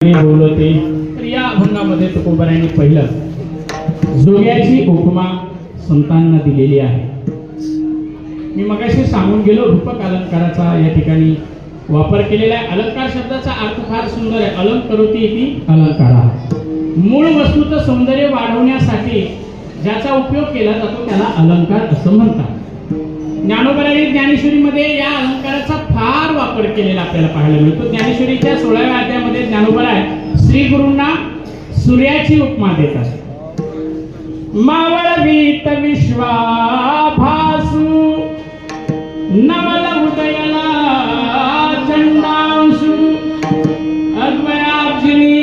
बोलते तर या अभंगामध्ये तुकोबारायांनी पहिलं जोग्याची उपमा संतांना दिलेली आहे. मी मगाशी सांगून गेलो रूपक अलंकाराचा या ठिकाणी वापर केलेला आहे. अलंकार शब्दाचा अर्थ फार सुंदर आहे. अलंकरोती इति अलंकार. मूळ वस्तूचं सौंदर्य वाढवण्यासाठी ज्याचा उपयोग केला जातो त्याला अलंकार असं म्हणतात. ज्ञानोबारायांनी ज्ञानेश्वरीमध्ये या अलंकाराचा फार वापर केलेला आपल्याला पाहायला मिळतो. ज्ञानेश्वरीच्या 16व्या अध्यायामध्ये ज्ञानोबाराय श्री गुरूंना सूर्याची उपमा देतात. मावळवीत विश्वा भासू नवल उदयला चंडांशु अद्वयाब्जिनी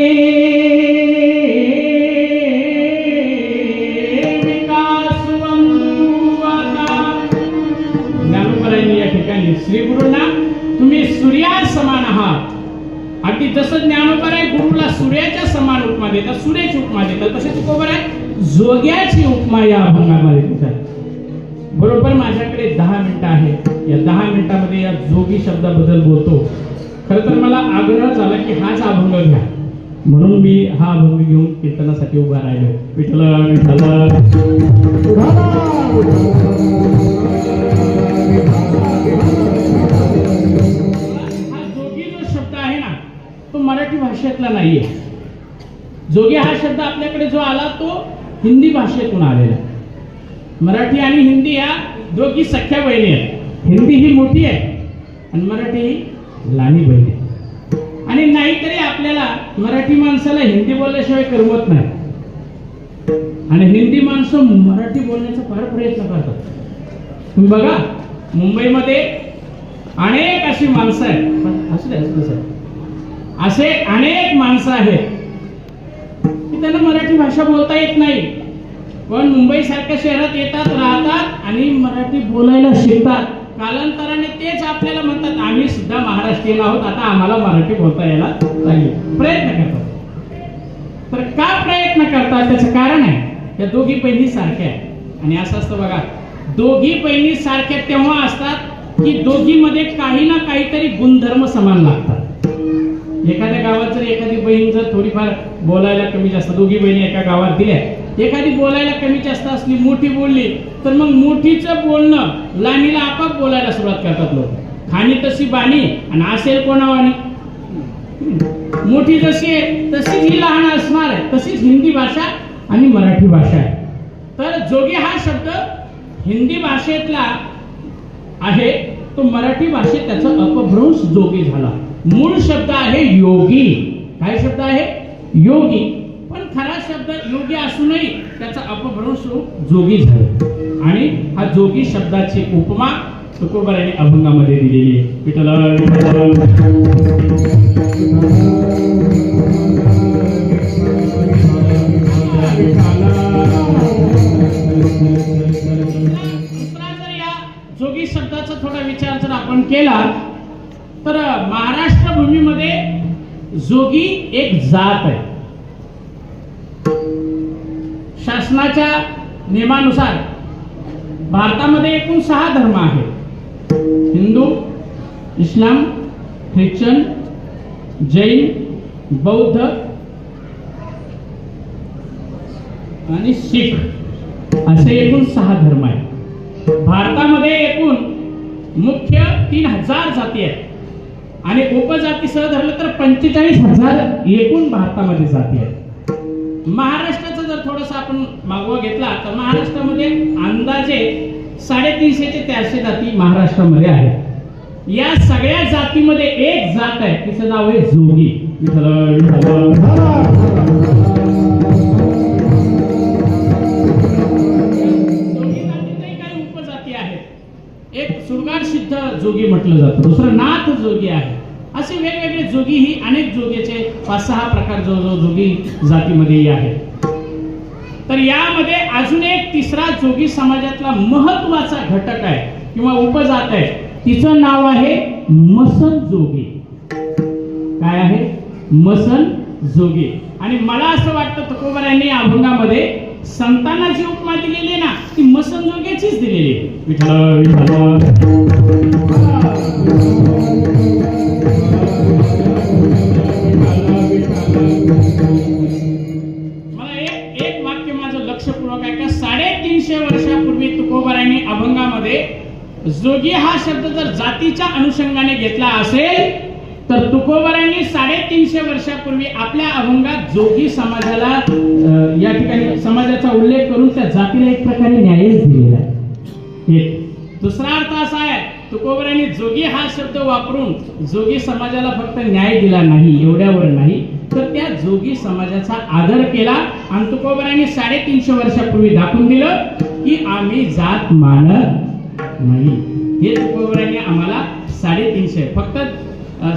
श्री गुरुंना तुम्ही सूर्या समान आहात. अगदी जसं ज्ञानोबाराय गुरुला सूर्याच्या समान उपमा देतात, सूर्याची उपमा देतात, तसे तुकोबाराय जोग्याची उपमा या अभंगामध्ये देतात. बरोबर माझ्याकडे 10 मिनिटं आहे. या 10 मिनिटांमध्ये या जोगी शब्दाबद्दल बोलतो. खरं तर मला आग्रह झाला की हाच अभंग घ्या, म्हणून मी हा अभंग घेऊन कीर्तनासाठी उभा राहिलो. विठ्ठल मराठी भाषेतला नाहीये. जोगी हा शब्द आपल्याकडे जो आला तो हिंदी भाषेतून आलेला. मराठी आणि हिंदी या दोघी सख्या बहिणी आहेत. हिंदी ही मोठी आहे आणि मराठी ही लहानी बहिणी आहे. आणि नाहीतरी आपल्याला मराठी माणसाला हिंदी बोलल्याशिवाय करमत नाही आणि हिंदी माणसं मराठी बोलण्याचा फार प्रयत्न करतात. तुम्ही बघा मुंबईमध्ये अनेक अशी माणसं आहेत, असे अनेक माणसं आहेत की त्यांना मराठी भाषा बोलता येत नाही, पण मुंबई सारख्या शहरात येतात, राहतात आणि मराठी बोलायला शिकतात. कालांतराने तेच आपल्याला म्हणतात आम्ही सुद्धा महाराष्ट्रीयन आहोत, आता आम्हाला मराठी बोलता यायला लागले. प्रयत्न करतात. तर का प्रयत्न करतात त्याचं कारण आहे या दोघी बहिणी सारख्या आहेत. आणि असं असतं बघा, दोघी बहिणी सारख्या तेव्हा असतात की दोघीमध्ये काही ना काहीतरी गुणधर्म समान लागतात. एखाद्या गावात जर एखादी बहीण जर थोडीफार बोलायला कमी जास्त, दोघी बहिणी एका गावात दिल्या, एखादी बोलायला कमी जास्त असली, मोठी बोलली तर मग मोठीचं बोलणं लहानीला आपाप बोलायला सुरुवात करतात लोक. खाणी तशी बाणी आणि असेल कोणावाणी. मोठी जशी आहे तशीच ही लहान असणार आहे. तशीच हिंदी भाषा आणि मराठी भाषा आहे. तर जोगी हा शब्द हिंदी भाषेतला आहे, तो मराठी भाषेत त्याचा अपभ्रंश जोगी झाला. मूळ शब्द आहे योगी. काय शब्द आहे? योगी. पण खरा शब्द योगी असूनही त्याचा अपभ्रंश जोगी झाला. आणि हा जोगी शब्दाची उपमा तुकोबारायांनी अभंगामध्ये दिलेली आहे. विठ्ठल जोगी शब्दाचा थोडा विचार जर आपण केला तर महाराष्ट्र भूमीमध्ये जोगी एक जात आहे. शासनाच्या नियमानुसार भारतामध्ये एकूण 6 धर्म आहेत. हिंदू, इस्लाम, ख्रिश्चन, जैन, बौद्ध आणि शीख असे एकूण 6 धर्म आहेत. भारतामध्ये एकूण मुख्य 3000 जाती आहेत आणि उपजाती सह धरलं तर 45,000 एकूण भारतामध्ये जाती आहेत. महाराष्ट्राचा जर थोडासा आपण मागोवा घेतला तर महाराष्ट्रामध्ये अंदाजे 350 ते 400 जाती महाराष्ट्रामध्ये आहेत. या सगळ्या जातीमध्ये एक जात आहे, तिचं नाव आहे जोगी. काही उपजाती आहेत. एक सुरगार सिद्ध जोगी म्हटलं जातं, दुसरं नाथ जोगी आहे. असे वेगवेगळे जोगी ही अनेक जोगीचे 5-6 प्रकार जो जोगी जातीमध्ये आहेत. तर यामध्ये अजून एक तिसरा जोगी समाजातला महत्वाचा घटक आहे किंवा उपजात आहे, तिचं नाव आहे मसन जोगी. काय आहे? मसन जोगी. आणि मला असं वाटतं तुकोबारायांनी अभंगामध्ये संतांना जी उपमा दिलेली आहे ना ती मसन जोग्याचीच दिलेली आहे. विठ्ठल विठ्ठल अभंगामध्ये जोगी हा शब्द जर जातीच्या अनुषंगाने घेतला असेल तर तुकोबरांनी 350 वर्षापूर्वी आपल्या अभंगात जोगी समाजाला या ठिकाणी समाजाचा उल्लेख करून त्या जातीला एक प्रकारे न्यायच दिलेला आहे. दुसरा अर्थ असा आहे, तुकोबरांनी जोगी हा शब्द वापरून जोगी समाजाला फक्त न्याय दिला नाही, एवढ्यावर नाही, तर त्या जोगी समाजाचा आदर केला. आणि तुकोबरांनी 350 वर्षापूर्वी दाखवून दिलं की आम्ही जात मानत नाही. हे तुकोबरांनी आम्हाला 350 फक्त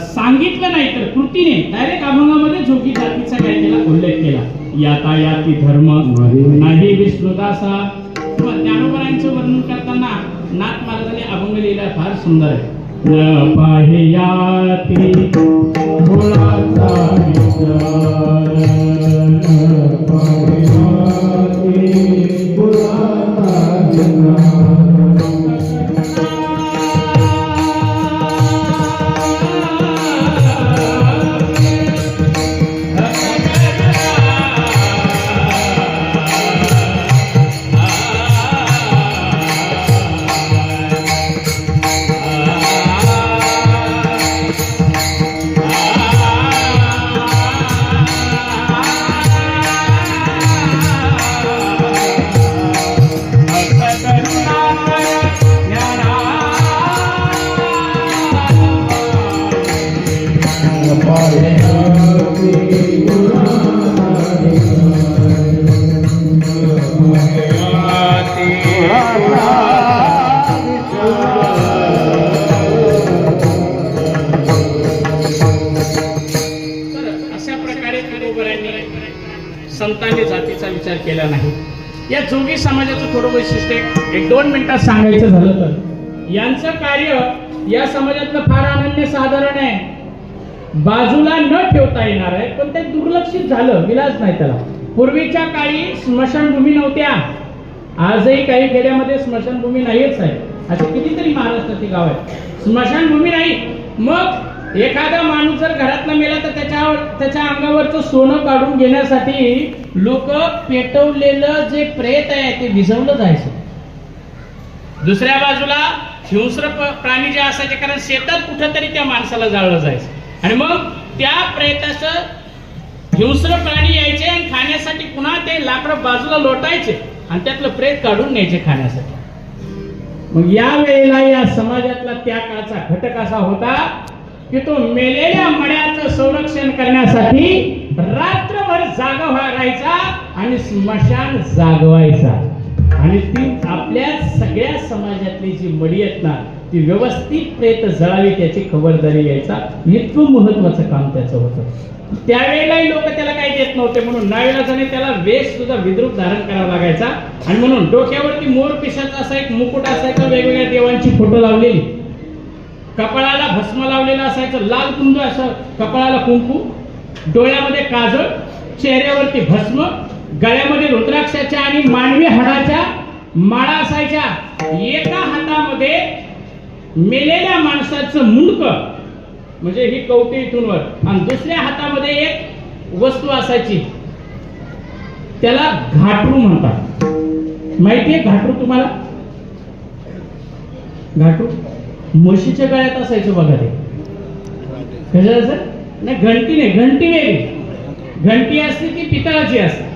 सांगितलं नाही तर कृतीने डायरेक्ट अभंगामध्ये जोगी जातीचा काय केला, उल्लेख केला. यातायाती धर्म नाही विष्णुदासा. ज्ञानोबरांचं वर्णन करताना नाथ महाराजांनी अभंग लिहिला फार सुंदर आहे. न पाहियाती मुळाचा विचार, न पाहियाती मुळाचा विचार. संतांनी जातीचा विचार केला नाही. या जोगी समाजाचं थोडं वैशिष्ट्य एक 2 मिनिटात सांगायचं झालं तर यांचं कार्य या समाजातलं फार अनन्य साधारण आहे. बाजूला न ठेवता येणार आहे, पण ते दुर्लक्षित झालं, विलास नाही त्याला. पूर्वीच्या काळी स्मशानभूमी नव्हत्या. आजही काही खेड्यामध्ये स्मशानभूमी नाहीच आहे. असे कितीतरी महाराष्ट्राची गाव आहेत स्मशानभूमी नाही. मग एखादा माणूस जर घरातला मेला तर त्याच्या अंगावरचं सोनं काढून घेण्यासाठी लोक पेटवलेलं जे प्रेत आहे ते विझवलं जायचं. दुसऱ्या बाजूला हिंस्र प्राणी जे असायचे, कारण शेतात कुठेतरी त्या माणसाला जाळलं जायचं आणि मग त्या प्रेताचं हिंस्र प्राणी यायचे आणि खाण्यासाठी पुन्हा ते लाकडं बाजूला लोटायचे आणि त्यातलं प्रेत काढून न्यायचे खाण्यासाठी. मग या वेळेला या समाजातला त्या काळचा घटक असा होता की तो मेलेल्या मड्याचं संरक्षण करण्यासाठी रात्रभर जागा राहायचा आणि स्मशान जागवायचा. आणि ती आपल्या सगळ्या समाजातली जी मडी आहेत ना ती व्यवस्थित प्रेत जळावी त्याची खबरदारी घ्यायचा. इतकं महत्वाचं काम त्याचं होतं. त्यावेळेलाही लोक त्याला काही देत नव्हते म्हणून नाविलाजाने त्याला वेश सुद्धा विद्रूप धारण करावा लागायचा. आणि म्हणून डोक्यावरती मोर पिशाचा असा एक मुकुट असायचा, वेगवेगळ्या देवांची फोटो लावलेली, कपाळाला भस्म लावलेलं असायचं, लाल कुंद असं कपाळाला कुंकू, डोळ्यामध्ये काजळ, चेहऱ्यावरती भस्म, गळ्यामध्ये रुद्राक्षाच्या आणि मानवी हाडाच्या माळा असायच्या. एका हातामध्ये मेलेल्या माणसाचं मुंडकं म्हणजे ही कवटी इथून वर आणि दुसऱ्या हातामध्ये एक वस्तू असायची, त्याला घाटरू म्हणतात. माहितीये घाटरू तुम्हाला? घाटरू म्हशीच्या गळ्यात असायचं बघा. ते कशाचं नाही, घंटी नाही, घंटी वेगळी. घंटी असते ती पितळाची असते,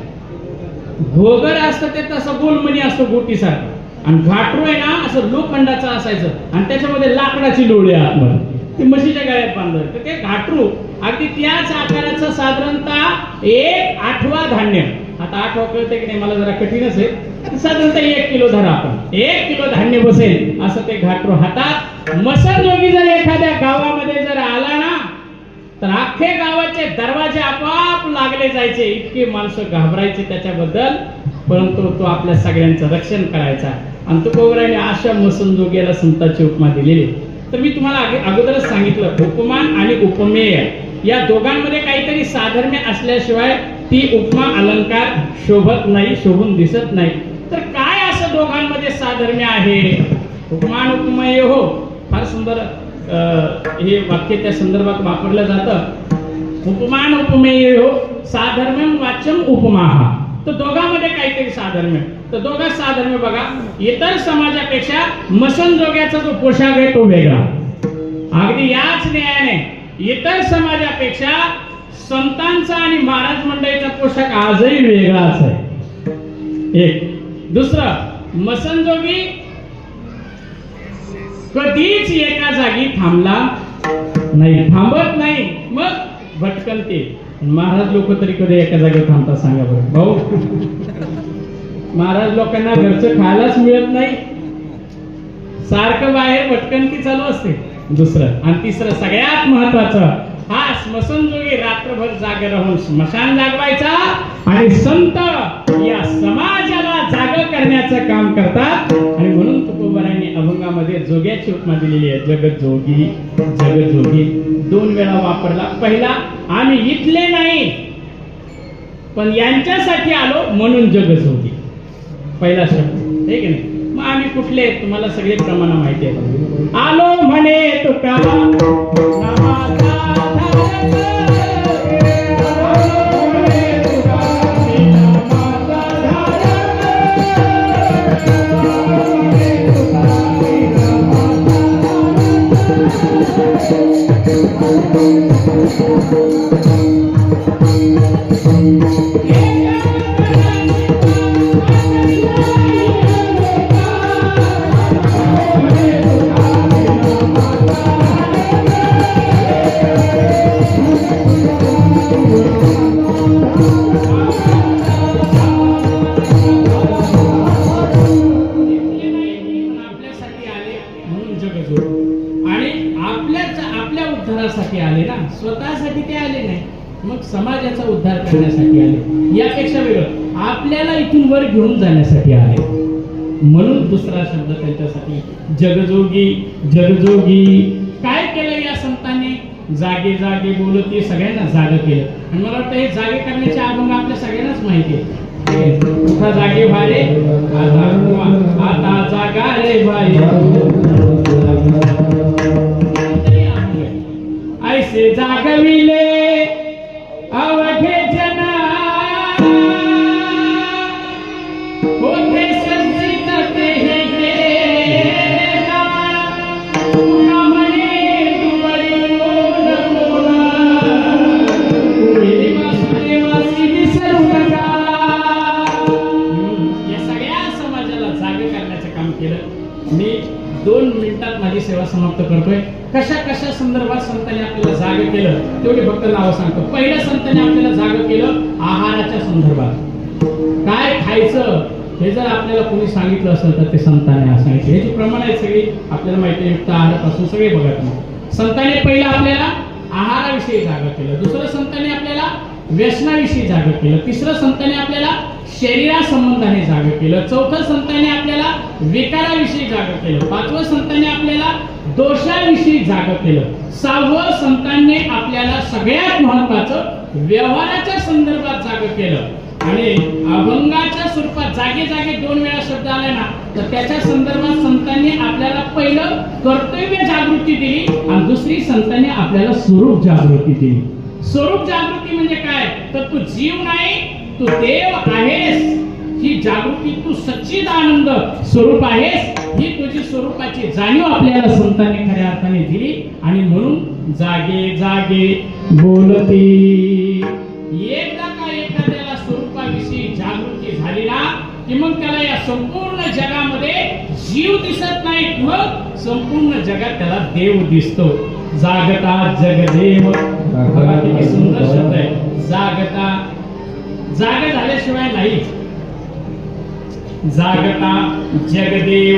घोगर असतं ते तसं गोलमणी असतो गोटीसारखं, आणि घाटरू आहे ना असं लोखंडाचं असायचं आणि त्याच्यामध्ये लाकडाची लोळी आतमध्ये, ती म्हशीच्या गळ्यात बांधलं. तर ते घाटरू अगदी त्याच आकाराचं साधारणतः 1/8 धान्य. आता 8 कळते की नाही मला जरा कठीणच आहे, साधारणतः 1 किलो धरा आपण, 1 किलो धान्य बसेल असं ते घाटरू हातात. मसरजोगी जर एखाद्या गावामध्ये जर आला ना तर अख्खे गावाचे दरवाजे आपोआप लागले जायचे, इतके माणसं घाबरायचे त्याच्याबद्दल. परंतु तो आपल्या सगळ्यांचं रक्षण करायचा. आणि तुकोबराने अशा मसनजोग्याला संतांची उपमा दिलेली. तर मी तुम्हाला अगोदरच सांगितलं, उपमान आणि उपमेय या दोघांमध्ये काहीतरी साधर्म्य असल्याशिवाय ती उपमा अलंकार शोभत नाही, शोभून दिसत नाही. तर काय असं दोघांमध्ये साधर्म्य आहे? उपमान उपमेय हो, फार सुंदर हे वाक्य त्या संदर्भात वापरलं जातं. उपमान उपमेय हो साधर्म्यम वाच्यम उपमा. तर दोघांमध्ये काहीतरी साधर्म्य. तर दोघात साधर्म्य बघा, इतर समाजापेक्षा मसनजोग्याचा जो पोशाख आहे तो वेगळा. अगदी याच न्यायाने इतर समाजापेक्षा संतांचा आणि महाराज मंडळीचा पोशाख आजही वेगळाच आहे. एक. दुसरं, मसनजोगी कधीच एका जागी थांबला नाही, थांबत नाही, मग भटकनते. महाराज लोक तरी कधी एका जागेवर थांबतात सांगा बरं भाऊ? महाराज लोकांना घरचं खायलाच मिळत नाही, सारखं बाहेर भटकंती चालू असते. दुसरं आणि तिसरं सगळ्यात महत्वाचं, हा स्मशानजोगी रात्रभर जागे राहून स्मशान जागवायचा आणि संत या समाजाला जाग करण्याचं काम करतात. आणि म्हणून तुकोबारायांनी अभंगामध्ये जोग्याची उपमा दिलेली आहे. जगजोगी जगजोगी 2 वेळा वापरला. पहिला, आम्ही इथले नाही पण यांच्यासाठी आलो म्हणून जगजोगी, पहिला शब्द, ठीक आहे. मग आम्ही कुठले, तुम्हाला सगळे प्रमाण माहिती आहे. आलो म्हणे तुका आले ना, स्वतःसाठी ते आले नाही, मग समाजाचा उद्धार करण्यासाठी आले. यापेक्षा वेगळं आपल्याला इथून वर घेऊन जाण्यासाठी आले. म्हणून दुसरा शब्द त्यांच्यासाठी जगजोगी जगजोगी. काय केलं या संतांनी? जागे जागे बोलते, सगळ्यांना जाग केलं. आणि मला वाटतं हे जागे करण्याचे अभंग आपल्या सगळ्यांनाच माहिती आहे. उठा जागे भारे आता जागा रे बाई, ऐसे जागविले अवघे जना होते संचित ते गेला तुका म्हणे तुवरी बोल बोला वासी विसरू नका. या सगळ्या समाजाला जागे करण्याचं काम केलं. मी 2 मिनिटात माझी सेवा समाप्त करतोय. कशा कशा संदर्भात संतांनी आपल्याला जाग केलं तेवढी फक्त नाव सांगतो. पहिल्या संतांनी आपल्याला जाग केलं आहाराच्या संदर्भात. काय खायचं हे जर आपल्याला कोणी सांगितलं असेल तर ते संतांनी सांगितलं. ह्याची प्रमाण आहेत सगळी आपल्याला माहिती आहे. युक्त आहारापासून सगळे बघत नाही. संतांनी पहिला आपल्याला आहाराविषयी जाग केलं. दुसरं संतांनी आपल्याला व्यसनाविषयी जाग केलं. तिसरं संतांनी आपल्याला शरीरा संबंधाने जाग केलं. चौथं संतांनी आपल्याला विकाराविषयी जाग केलं. 5वं संतांनी आपल्याला दोषाविषयी जाग केलं. 6वं संतांनी आपल्याला सगळ्यात महत्वाचं व्यवहाराच्या संदर्भात जाग केलं. आणि अभंगाच्या स्वरूपात जागे जागे 2 वेळा शब्द आला ना, तर त्याच्या संदर्भात संतांनी आपल्याला पहिलं कर्तव्य जागृती दिली आणि दुसरी संतांनी आपल्याला स्वरूप जागृती दिली. स्वरूप जागृती म्हणजे काय? तर तू जीव नाही, तू देव आहेस ही जागृती. तू सच्चिदानंद स्वरूप आहेस ही तुझी स्वरूपाची जाणीव आपल्याला संतांनी खऱ्या अर्थाने दिली. आणि म्हणून जागे जागे बोलती. एकदा का एखाद्याला स्वरूपाविषयी जागृती झाली ना की मग त्याला या संपूर्ण जगामध्ये जीव दिसत नाही, मग संपूर्ण जगात त्याला देव दिसतो. जागता जगदेव, बघा किती सुंदर शब्द आहे. जागता, जाग झाल्याशिवाय नाही. जागता जगदेव,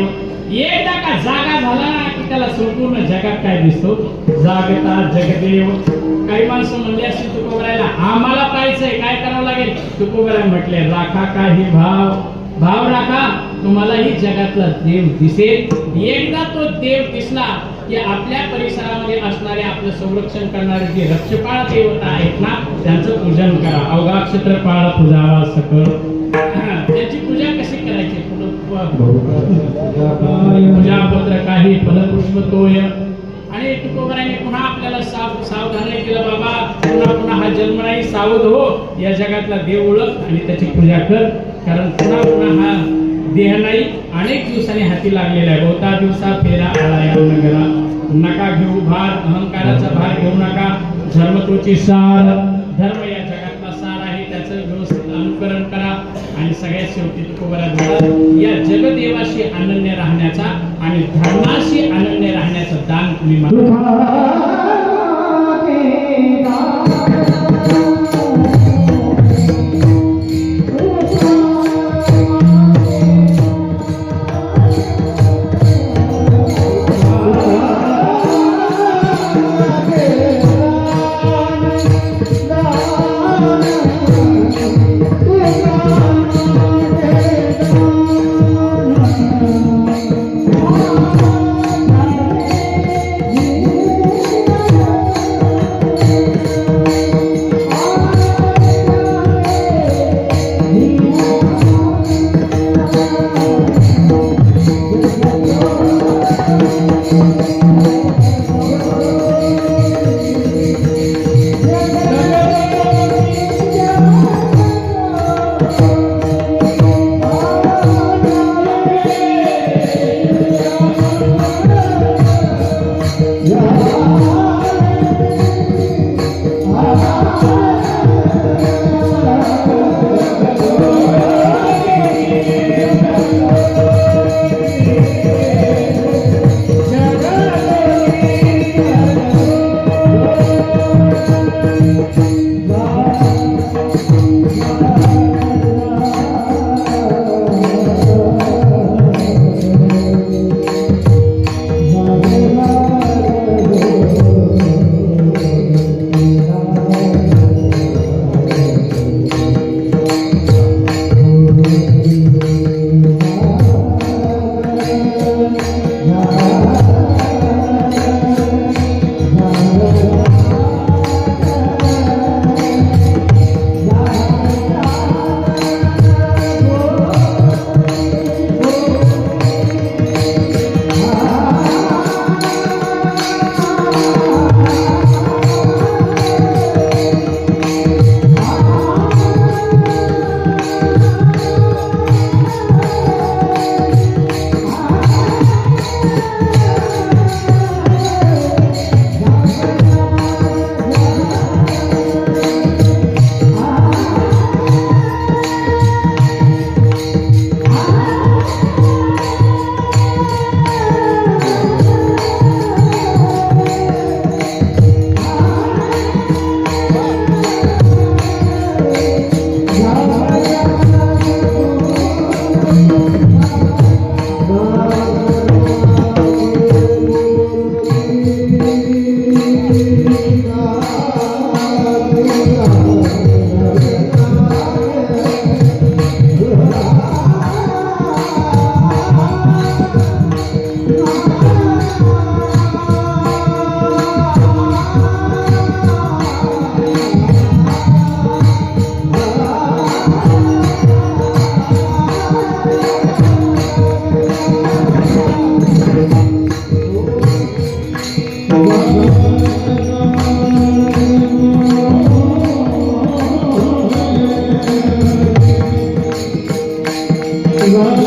एकदा का जागा झाला ना की त्याला संपूर्ण जगात काय दिसतो? जागता जगदेव. काही माणसं म्हणले असतील तुकोबारायला आम्हाला पाहायचंय, काय करावं लागेल? तुकोबाराय म्हटले राखा काही भाव, भाव राखा, तुम्हालाही जगातला देव दिसेल. एकदा तो देव दिसला की आपल्या परिसरामध्ये असणारे आपलं संरक्षण करणारे जे रक्षपाळ देवता आहेत ना त्यांचं पूजन करा. अवघा क्षेत्रपाळ पूजावा सकळ. त्याची पूजा कशी करायची? पूजा पत्र काही फलपुष्प तोय. आणि आणि तुकोबराने पुन्हा आपल्याला सावधान केलं, बाबा पुन्हा पुन्हा हा जन्म नाही, सावध हो, या जगातला देव ओळख आणि त्याची पूजा कर, कारण पुन्हा पुन्हा हा देह नाही, अनेक दिवसांनी हाती लागलेला आहे. बहुता दिवसा फेरा आला या नगरा, नका घेऊ भार, अहंकाराचा भार घेऊ नका. धर्म तोची सार, धर्म या जगातला सार आहे, त्याचं व्यवस्थित अनुकरण करा आणि सगळ्यात शेवटी तुकोबराद्वारा या जगदेवाशी अनन्य राहण्याचा आणि धर्माशी अनन्य राहण्याचं दान तुम्ही मागा. Love